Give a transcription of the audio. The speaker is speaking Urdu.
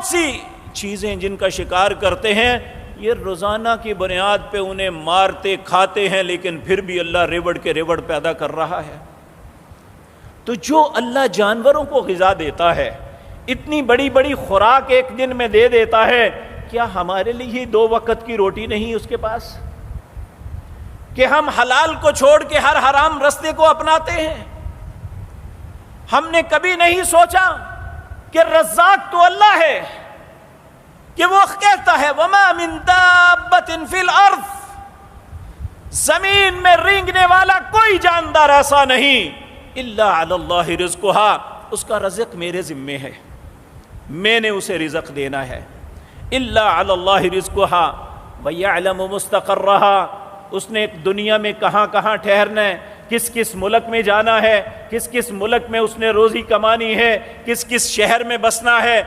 بہت سی چیزیں جن کا شکار کرتے ہیں، یہ روزانہ کی بنیاد پہ انہیں مارتے کھاتے ہیں، لیکن پھر بھی اللہ ریوڑ کے ریوڑ پیدا کر رہا ہے۔ تو جو اللہ جانوروں کو غذا دیتا ہے، اتنی بڑی بڑی خوراک ایک دن میں دے دیتا ہے، کیا ہمارے لیے 2 وقت کی روٹی نہیں اس کے پاس؟ کہ ہم حلال کو چھوڑ کے ہر حرام رستے کو اپناتے ہیں۔ ہم نے کبھی نہیں سوچا کہ رزاق تو اللہ ہے، کہ وہ کہتا ہے وَمَا مِن دَابَّةٍ فِي الْأَرْضِ، زمین میں رینگنے والا کوئی جاندار ایسا نہیں اِلَّا عَلَى اللَّهِ رِزْقُهَا، اس کا رزق میرے ذمے ہے، میں نے اسے رزق دینا ہے۔ إِلَّا عَلَى اللَّهِ رِزْقُهَا وَيَعْلَمُ مُسْتَقَرَّهَا، اس نے دنیا میں کہاں کہاں ٹھہرنا ہے، کس کس ملک میں جانا ہے، کس کس ملک میں اس نے روزی کمانی ہے، کس کس شہر میں بسنا ہے،